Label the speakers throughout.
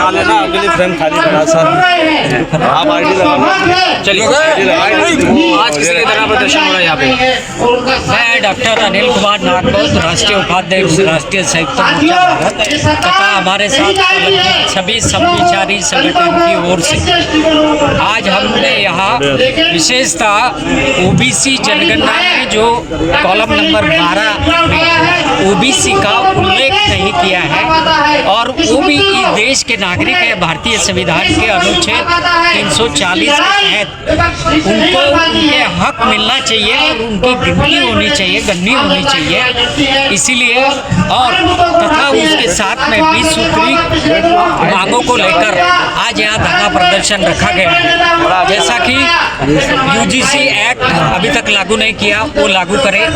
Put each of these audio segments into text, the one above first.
Speaker 1: लगा लेना, अगली फ्रेम खाली करा सर। आप आईडी लगा,
Speaker 2: चलिए आज किसी की तरह प्रदर्शन हो रहा है यहाँ पे। मैं डॉक्टर अनिल कुमार नागपुर, राष्ट्रीय उपाध्यक्ष राष्ट्रीय संयुक्त मोर्चा भारत तथा हमारे साथ सभी समविचारी संगठन की ओर से आज हमने यहाँ विशेषतः ओबीसी जनगणना में जो कॉलम नंबर 12 में ओबीसी का उल्लेख नहीं किया है और वो भी इस देश के नागरिक है, भारतीय संविधान के अनुच्छेद 340 के तहत उनको उनके हक मिलना चाहिए और उनकी गिनती होनी चाहिए, गणनी होनी चाहिए। इसीलिए और तथा उसके साथ में 20 सूत्री मांगों को लेकर आज यहाँ धरना प्रदर्शन रखा गया है। जैसा कि यूजीसी एक्ट अभी तक लागू नहीं किया, वो लागू करे।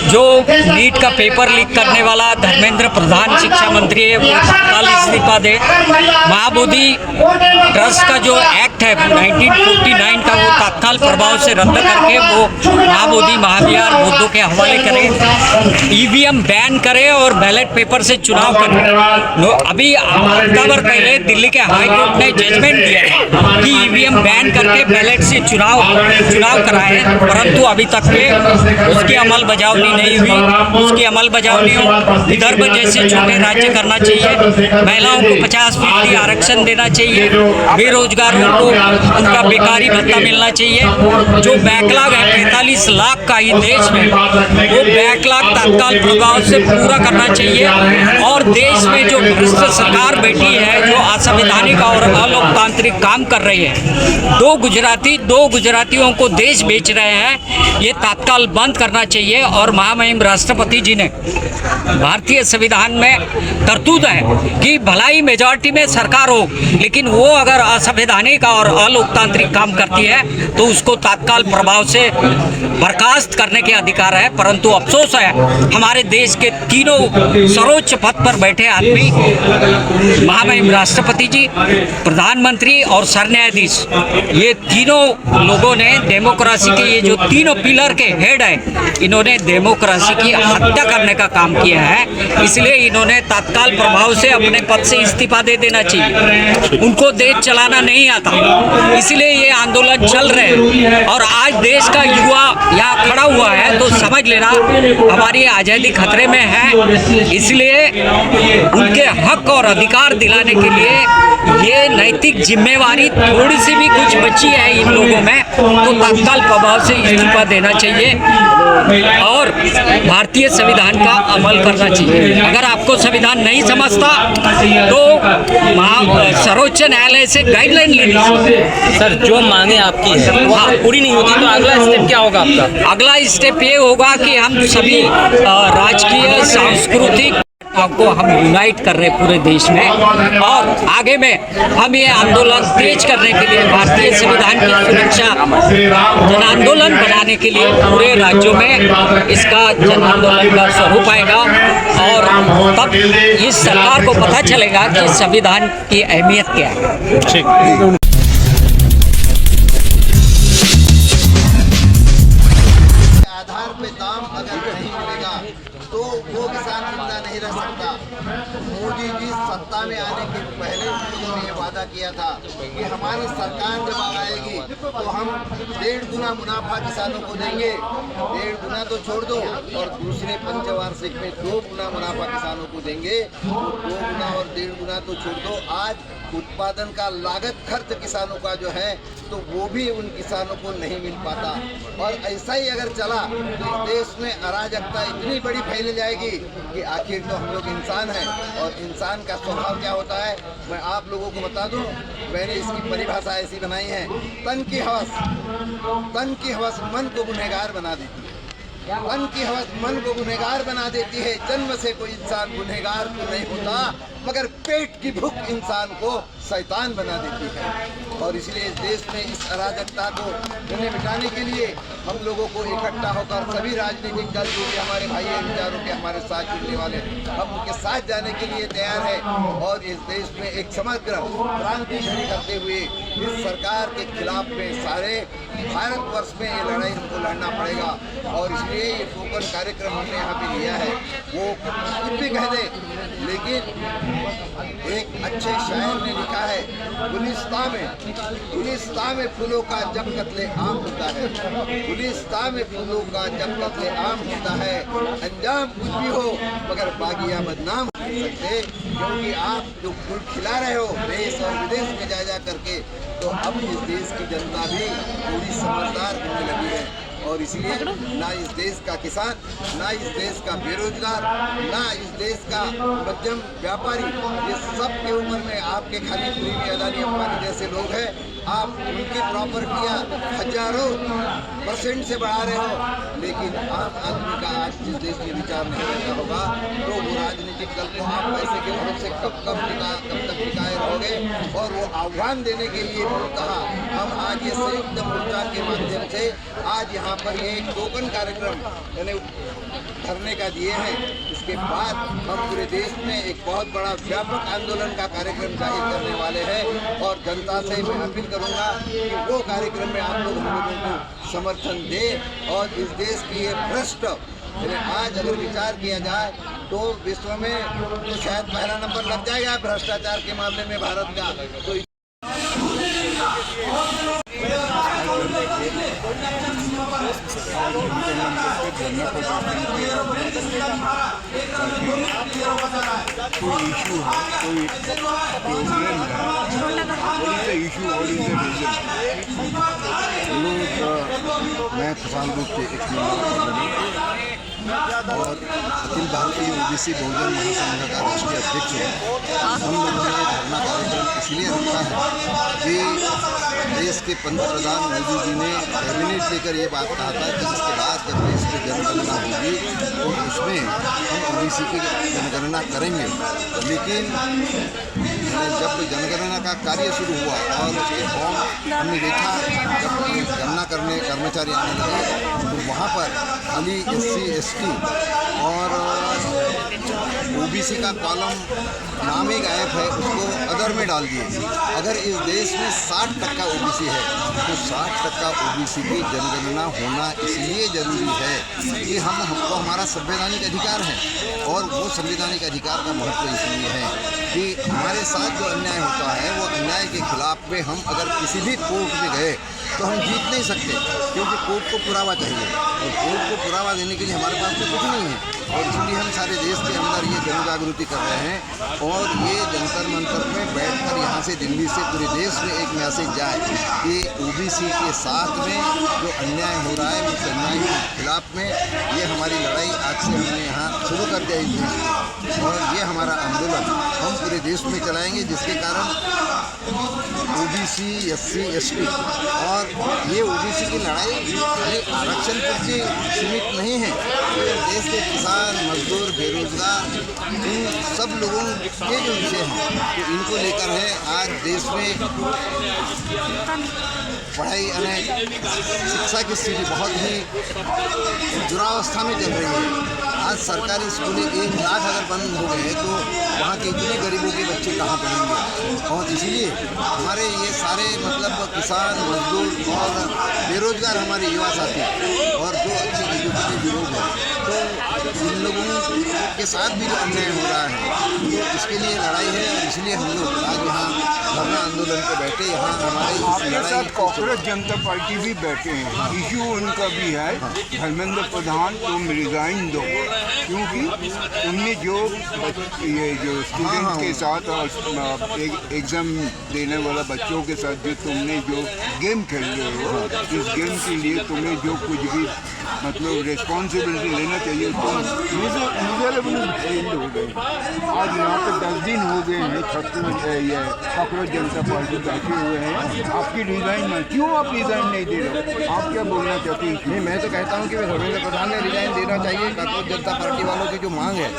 Speaker 2: जो नीट का पेपर लीक करने वाला धर्मेंद्र प्रधान शिक्षा मंत्री है, वो तत्काल इस्तीफा दे। महाबोधि ट्रस्ट का जो एक्ट है 1949 का, वो तत्काल प्रभाव से रद्द करके वो महाबोधि महाविहार बुद्धों के हवाले करें। ईवीएम बैन करे और बैलेट पेपर से चुनाव करें। अभी हफ्ता भर पहले दिल्ली के हाई कोर्ट ने जजमेंट दिया है कि ईवीएम बैन करके बैलेट से चुनाव कराए, परंतु अभी तक में उसकी अमल बजावनी नहीं हुई। उसकी अमल बजावनी विदर्भ जैसे छोटे राज्य करना चाहिए। महिलाओं को 50% आरक्षण देना चाहिए। बेरोजगारों को उनका बेकारी भत्ता मिलना चाहिए। जो बैकलॉग है 45 लाख का ही देश में, वो बैकलॉग तत्काल प्रभाव से पूरा करना चाहिए। और देश में जो भ्रष्ट सरकार बैठी है, जो असंवैधानिक और अलोकतांत्रिक काम कर रही है, दो गुजरातियों को देश बेच रहे हैं, ये तत्काल बंद करना चाहिए। और महामहिम राष्ट्रपति जी ने भारतीय संविधान में तरतूद है कि भलाई मेजॉरिटी में सरकार हो, लेकिन वो अगर असंवैधानिक और अलोकतांत्रिक काम करती है तो उसको तत्काल प्रभाव से बर्खास्त करने के अधिकार है। परंतु अफसोस है, हमारे देश के तीनों सर्वोच्च पद पर बैठे आदमी, महामहिम राष्ट्रपति जी, प्रधानमंत्री और सरन्यायाधीश, ये तीनों लोगों ने डेमोक्रेसी के ये जो तीनों पिलर के हेड है, इन्होंने डेमोक्रेसी की हत्या करने का काम किया है। इसलिए इन्होंने तत्काल प्रभाव से अपने पद से इस्तीफा दे देना चाहिए। उनको देश चलाना नहीं आता, इसलिए ये आंदोलन चल रहे हैं। और आज देश का युवा यहाँ खड़ा हुआ है तो समझ लेना हमारी आज़ादी खतरे में है। इसलिए उनके हक और अधिकार दिलाने के लिए ये नैतिक जिम्मेवारी थोड़ी सी भी कुछ बची है इन लोगों में, तो तत्काल प्रभाव से इस्तीफा देना चाहिए और भारतीय संविधान का अमल करना चाहिए। अगर आपको संविधान नहीं समझता तो सर्वोच्च न्यायालय से गाइडलाइन लेनी चाहिए।
Speaker 3: सर, जो मांगे आपकी पूरी नहीं होती तो अगला स्टेप क्या होगा आपका?
Speaker 2: अगला स्टेप ये होगा कि हम सभी राजकीय सांस्कृतिक को हम यूनाइट कर रहे पूरे देश में, और आगे में हम ये आंदोलन तेज करने के लिए भारतीय संविधान की सुरक्षा जन आंदोलन बनाने के लिए पूरे राज्यों में इसका जन आंदोलन का स्वरूप आएगा। और तब इस सरकार को पता चलेगा कि संविधान की अहमियत क्या है।
Speaker 1: ठीक।
Speaker 4: दाम अगर नहीं मिलेगा तो वो किसान जिंदा नहीं रह सकता। मोदी जी सत्ता में आने के पहले उन्होंने ये वादा किया था कि हमारी सरकार जब आएगी तो हम 1.5 गुना मुनाफा किसानों को देंगे। 1.5 गुना तो छोड़ दो, और दूसरे पंचवार्षिक में 2 गुना मुनाफा किसानों को देंगे। तो 2 गुना और 1.5 गुना तो छोड़ दो, आज उत्पादन का लागत खर्च किसानों का जो है तो वो भी उन किसानों को नहीं मिल पाता। और ऐसा ही अगर चला तो देश में अराजकता इतनी बड़ी फैल जाएगी कि आखिर तो हम लोग इंसान हैं, और इंसान का स्वभाव क्या होता है मैं आप लोगों को बता दूं। मैंने इसकी परिभाषा ऐसी बनाई है, तन की हवस मन को गुनहगार बना देती है। मन की हवस मन को गुनहगार बना देती है। जन्म से कोई इंसान गुनहगार तो नहीं होता, मगर पेट की भूख इंसान को शैतान बना देती है। और इसलिए इस देश में इस अराजकता को मिटाने के लिए हम लोगों को इकट्ठा होकर सभी राजनीतिक दल जो भी हमारे भाई विचारों के हमारे साथ जुड़ने वाले, हम उनके साथ जाने के लिए तैयार है। और इस देश में एक समग्र क्रांति खड़ी करते हुए इस सरकार के खिलाफ में सारे भारतवर्ष में ये लड़ाई हमको लड़ना पड़ेगा। और इसलिए ये टोकन कार्यक्रम हमने यहाँ पे लिया है, वो कुछ भी कह दे, लेकिन एक अच्छे शायर ने लिखा है, गुलिस्तान में फूलों का जब कत्ले आम होता है, गुलिस्तान में फूलों का जब कत्ले आम होता है, अंजाम कुछ भी हो मगर बागिया बदनाम हो सकते, क्योंकि आप जो फूल खिला रहे हो देश और विदेश में जा करके, तो अब इस देश की जनता भी पूरी समझदार होने लगी है। और इसलिए ना इस देश का किसान, ना इस देश का बेरोजगार, ना इस देश का मध्यम व्यापारी, ये सब के ऊपर में आपके खाली पूरी अदानी अंबानी जैसे लोग हैं, आप उनकी प्रॉपर्टियाँ हजारों % से बढ़ा रहे हो, लेकिन आम आदमी का आज जिस देश में विचार नहीं रहता होगा, तो वो राजनीतिक दल को आप पैसे के भरोसे कब तक टिकाए रहोगे। और वो आह्वान देने के लिए कहा, हम आज ये संयुक्त मोर्चा के माध्यम से आज यहाँ पर ये एक टोकन कार्यक्रम यानी धरने का दिए हैं। इसके बाद हम पूरे देश में एक बहुत बड़ा व्यापक आंदोलन का कार्यक्रम जाहिर करने वाले हैं, और जनता से मैं अपील करूंगा कि वो कार्यक्रम में आप लोग हम लोगों को समर्थन दें, और इस देश की ये भ्रष्ट आज अगर विचार किया जाए तो विश्व में तो शायद पहला नंबर लग जाएगा भ्रष्टाचार के मामले में भारत का। तो
Speaker 5: कोई इशू है, कोई प्रॉब्लम है, इशू और मैं किसान ग्रुप के एक और अखिल भारतीय ओबीसी बहुजन महासंघ का राष्ट्रीय अध्यक्ष है। हम लोगों ने धरना कार्यक्रम इसलिए रखा है कि देश के पंतप्रधान मोदी जी ने कैबिनेट लेकर ये बात कहा था कि इसके बाद जब देश की जनगणना होगी तो उसमें हम ओबीसी की जनगणना करेंगे। लेकिन जब जनगणना का कार्य शुरू हुआ और उसके फॉर्म हमने देखा, जब गणना करने कर्मचारी आने लगे तो वहाँ पर खाली SC ST और ओबीसी का कॉलम नाम ही गायब है, उसको अदर में डाल दिए। अगर इस देश में 60% ओबीसी है तो 60% ओबीसी की जनगणना होना इसलिए ज़रूरी है कि हमको हमारा संवैधानिक अधिकार है, और वो संवैधानिक अधिकार का महत्व इसलिए है कि हमारे साथ जो अन्याय होता है वो अन्याय के खिलाफ में हम अगर किसी भी कोर्ट में गए तो हम जीत नहीं सकते, क्योंकि कोर्ट को पुरावा चाहिए, और कोर्ट को पुरावा देने के लिए हमारे पास तो कुछ नहीं है। और इसलिए हम सारे देश के अंदर ये जन जागृति कर रहे हैं, और ये जंतर मंतर में बैठकर यहाँ से दिल्ली से पूरे देश में एक मैसेज जाए कि ओबीसी के साथ में जो अन्याय हो रहा है उस अन्याय के खिलाफ में ये हमारी लड़ाई आज से हमने यहाँ शुरू कर दिया इस देश में, और ये हमारा आंदोलन हम पूरे देश में चलाएंगे, जिसके कारण ओबीसी SC ST और ये ओबीसी की लड़ाई खाली आरक्षण प्रति सीमित नहीं है, तो देश के किसान, मजदूर, बेरोजगार, इन सब लोगों के जो विषय हैं तो इनको लेकर है। आज देश में पढ़ाई शिक्षा की स्थिति बहुत ही दुरावस्था में चल रही है। आज सरकारी स्कूलें 1 लाख अगर बंद हो गए तो वहाँ के इतने गरीबों के बच्चे कहाँ पढ़ेंगे, और इसलिए हमारे ये सारे मतलब किसान, मजदूर और बेरोजगार हमारे युवा साथी और जो अच्छे एजुकेटेड लोग हैं, तो इन लोगों के साथ भी जो अन्याय हो रहा है तो इसके लिए लड़ाई है, और इसलिए हम लोग आज यहाँ धरना आंदोलन पे बैठे। यहाँ हमारे इस लड़ाई कांग्रेस जनता पार्टी भी बैठे हैं, इशू उनका भी है, धर्मेंद्र प्रधान तुम रिजाइन दो, क्योंकि तुमने जो ये जो स्टूडेंट के साथ और एग्ज़ाम देने वाला बच्चों के साथ जो तुमने जो गेम खेल रहे हो, इस गेम के लिए तुम्हें जो कुछ भी मतलब रिस्पॉन्सिबिलिटी लेना चाहिए, तुम मिजरेबल फेल हो गए। आज यहाँ पे 10 दिन हो गए हैं, ये कांग्रेस जनता पार्टी बैठे हुए हैं, आपकी रिजाइन में क्यों आप रिजाइन नहीं दे रहे? आप क्या बोलना चाहते हैं?
Speaker 4: नहीं, मैं तो कहता हूँ कि धर्मेंद्र प्रधान ने रिजाइन देना चाहिए, कांग्रेस जनता पार्टी वालों की जो मांग है।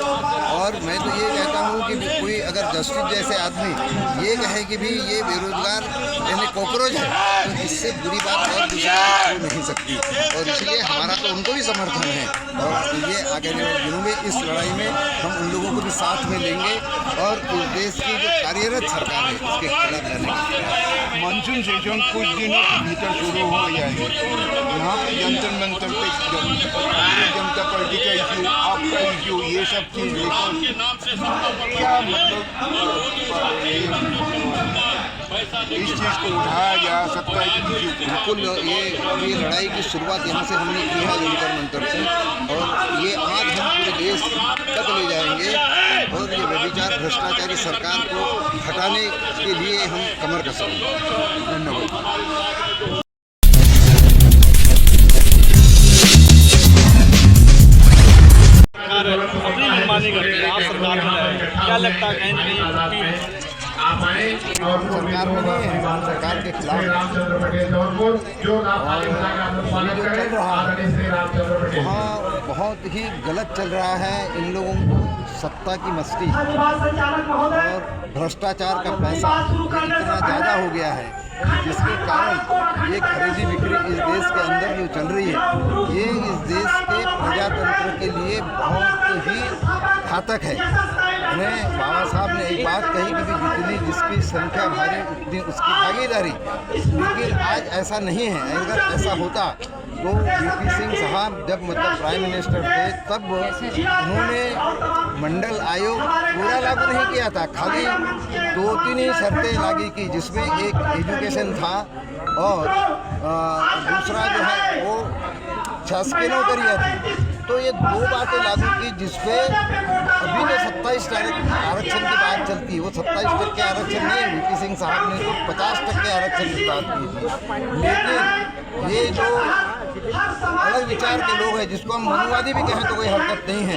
Speaker 4: और मैं तो ये कहता हूँ कि कोई अगर जस्टिस जैसे आदमी ये कहे कि भी ये बेरोजगार यानी कॉकरोच है, तो इससे बुरी बात और दूसरी हो नहीं सकती, और इसलिए हमारा तो उनको भी समर्थन है, और ये आगे दिनों में इस लड़ाई में हम उन लोगों को भी साथ में लेंगे, और इस देश की जो कार्यरत सरकार है उसके खिलाफ लड़ेंगे।
Speaker 5: मानसून सेशन कुछ दिनों के भीतर शुरू हो जाएगा। यहाँ पे जंतर मंतर पे जनता पार्टी का इशू, आपका इशू, ये सब चीज़ क्या मतलब इस चीज़ को उठाया जा सकता है? बिल्कुल ये लड़ाई की शुरुआत यहाँ से हमने की है जंतर मंतर से, और ये आज हम पूरे देश तक ले जाएंगे और ये व्यभिचार भ्रष्टाचारी सरकार को हटाने के लिए हम कमर कसेंगे। धन्यवाद।
Speaker 1: अपनी मनमानी करते हैं, आप सरकार में क्या लगता है कहीं ना कहीं
Speaker 5: सरकार में नहीं है, हम सरकार के खिलाफ वहाँ बहुत ही गलत चल रहा है। इन लोगों को सत्ता की मस्ती और भ्रष्टाचार का पैसा इतना ज़्यादा हो गया है, जिसके कारण ये खरीदी बिक्री इस देश के अंदर जो चल रही है, ये इस देश के प्रजातंत्र के लिए बहुत ही घातक है। उन्हें बाबा साहब ने एक बात कही कि जितनी जिसकी संख्या भारी उतनी उसकी भागीदारी, लेकिन आज ऐसा नहीं है। अगर ऐसा होता तो वीपी सिंह साहब जब मतलब प्राइम मिनिस्टर थे तब उन्होंने मंडल आयोग पूरा लागू नहीं किया था, खाली 2-3 ही शर्तें लागू की, जिसमें एक एजुकेशन था और दूसरा जो है वो शासकीय नौकरियाँ थी। तो ये 2 बातें लागू की, जिसपे अभी जो 27% आरक्षण की बात चलती है वो 27% आरक्षण नहीं, वीपी सिंह साहब ने तो 50% आरक्षण की बात की थी। लेकिन ये जो अलग विचार के लोग हैं, जिसको हम मनुवादी भी कहें तो कोई हरकत नहीं है,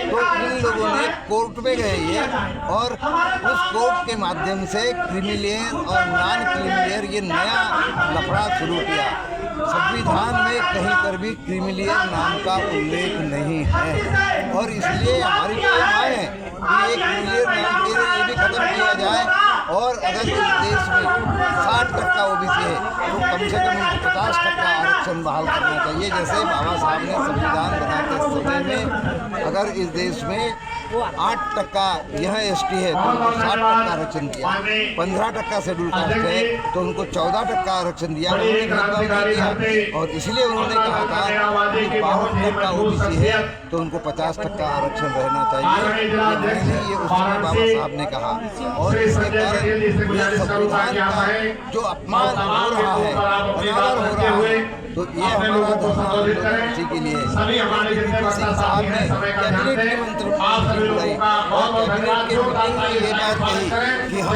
Speaker 5: तो इन लोगों ने कोर्ट में गए ये, और उस कोर्ट के माध्यम से क्रिमिलेयर और नॉन क्रिमिलेयर ये नया लफड़ा शुरू किया। संविधान में कहीं पर भी क्रिमिलेयर नाम का उल्लेख नहीं है, और इसलिए हमारी जो मांग है कि एक क्रिमिलेयर नाम के ये भी खत्म किया जाए, और अगर इस देश में 60% ओबीसी है तो कम से कम 50% आरक्षण बहाल करना चाहिए। जैसे बाबा साहब ने संविधान बनाते समय में अगर इस देश में 8% यह एसटी है तो उनको 60% आरक्षण दिया, 15% शेड्यूल कास्ट है तो उनको 14% आरक्षण दिया, उन्होंने भेदभाव नहीं दिया। और इसलिए उन्होंने कहा था कि 52% ओबीसी है तो उनको 50% आरक्षण रहना चाहिए। ये उस समय बाबा साहब ने कहा, और इसके कारण संविधान का जो अपमान हो रहा है, अनादर हो रहा है, तो ये हमारा धरना उसी के लिए वीपी सिंह साहब ने कैबिनेट के मंत्री बुलाई और कैबिनेट के मीटिंग में ये बात कही कि हम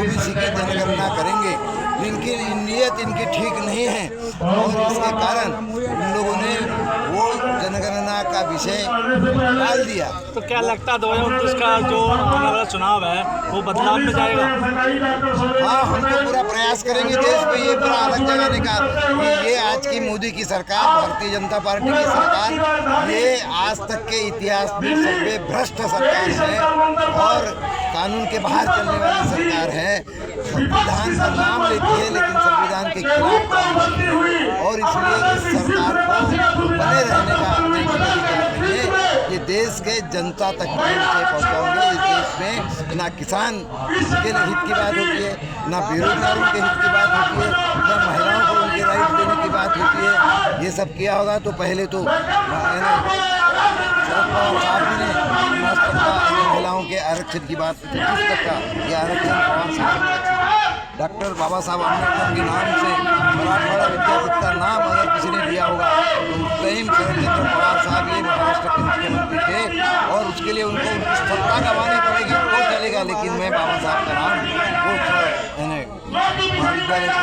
Speaker 5: ओबीसी की जनगणना करेंगे, लेकिन नीयत इनकी ठीक नहीं है, और इसके कारण इन लोगों ने वो जनगणना का विषय टाल दिया।
Speaker 1: तो क्या लगता है 2029 का जो आने वाला चुनाव है वो बदलाव में जाएगा?
Speaker 5: हाँ, हम तो पूरा प्रयास करेंगे देश में ये पूरा अलग जगाने का कि ये आज की मोदी की सरकार, भारतीय जनता पार्टी की सरकार, ये आज तक के इतिहास में सबसे भ्रष्ट सरकार है और कानून के बाहर चलने वाली सरकार है। संविधान का नाम लेती है लेकिन संविधान के खिलाफ काम करती है, और इसलिए इस सरकार को बने रहने का ये देश के जनता तक पहुँचाओगे। इस देश में ना किसान के हित की बात होती है, ना बेरोजगारों के हित की बात होती है, ना महिलाओं को उनके राइट देने की बात होती है। ये सब किया होगा तो पहले तो महिलाओं के आरक्षण की बात 25% ये आरक्षण डॉक्टर बाबा साहब अम्बेडकर के नाम से मराठवाड़ा विद्यापीठ का नाम अगर किसी ने दिया होगा तो स्वयं शरद चंद्र पवार साहब ये महाराष्ट्र के मुख्यमंत्री थे, और उसके लिए उनको उनकी सत्ता गंवानी पड़ेगी तो चलेगा, लेकिन मैं बाबा साहब का नाम वो महाविद्यालय को,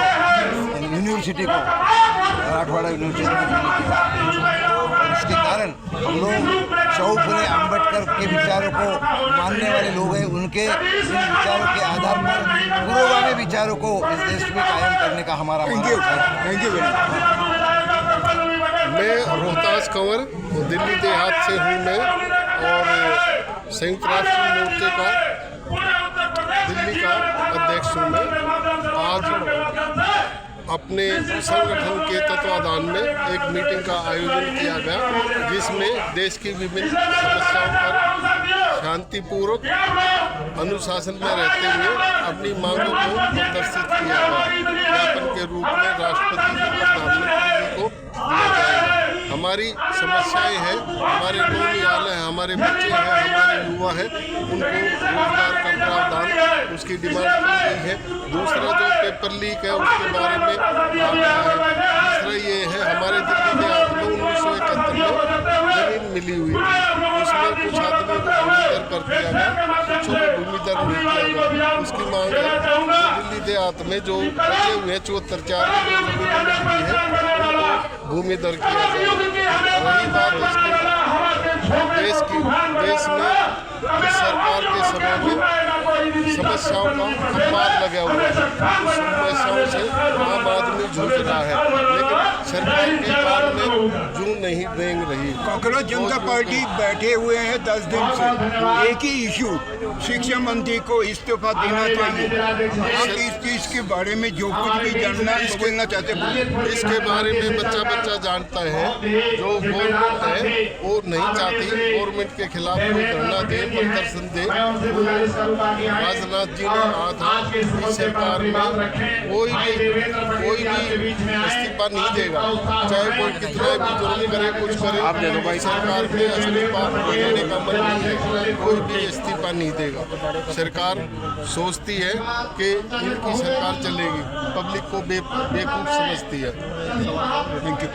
Speaker 5: यूनिवर्सिटी को मराठवाड़ा यूनिवर्सिटी को देने की बात। इसके कारण हम लोग शहीद फुले अम्बेडकर के विचारों को मानने वाले लोग हैं, उनके इन विचारों के आधार पर पूर्वगामी विचारों को इस देश में कायम करने का हमारा थैंक यू।
Speaker 6: मैं रोहतास कंवर दिल्ली देहात से हूँ मैं, और संयुक्त राष्ट्र मोर्चे का दिल्ली का अध्यक्ष हूँ मैं। आज अपने संगठन के तत्वाधान में एक मीटिंग का आयोजन किया गया, जिसमें देश की विभिन्न समस्याओं पर शांतिपूर्वक अनुशासन में रहते हुए अपनी मांगों को प्रदर्शित किया गया। ज्ञापन के रूप में राष्ट्रपति हमारी समस्याएं हैं, हमारे नौनियाल हैं, हमारे बच्चे हैं, हमारे युवा हैं, उनको रोजगार का प्रावधान उसकी डिमांड की गई है। दूसरा जो पेपर लीक है उसके बारे में आ गया है। तीसरा ये है हमारे दिल्ली के आदमी 1971 में जमीन मिली हुई थी, उसमें कुछ आदमियों को भूमिदर कर दिया गया, कुछों को भूमिदर नहीं किया गया। उसकी मांग है दिल्ली देहात में जो बचे हुए 74 जमीन मिली है उनको भूमिदर किया जाए। वही बात इसकी देश में इस सरकार के समय में समस्याओं का अंबार लगा हुआ है। उस समस्याओं से आम आदमी जूझ रहा है, लेकिन सरकार के काम में जूं नहीं देंग रही।
Speaker 7: कांग्रेस जनता पार्टी बैठे हुए हैं 10 दिन से, एक ही इशू, शिक्षा मंत्री को इस्तीफा देना चाहिए। आप इस चीज के बारे में जो कुछ भी जानना बोलना चाहते हैं।
Speaker 6: इसके बारे में बच्चा जानता है, जो गवर्नमेंट है वो नहीं चाहती गवर्नमेंट के खिलाफ कोई धरना दे, प्रदर्शन दे। राजनाथ जी ने कहा था कि सरकार में कोई भी इस्तीफा नहीं देगा, चाहे कोई कितना भी जुर्म करे, कुछ करे, आप दे दो भाई। सरकार में इस्तीफा देने का मन नहीं है, कोई भी इस्तीफा नहीं देगा। सरकार सोचती है कि इनकी सरकार चलेगी, पब्लिक को बेवकूफ़ समझती है। Thank you.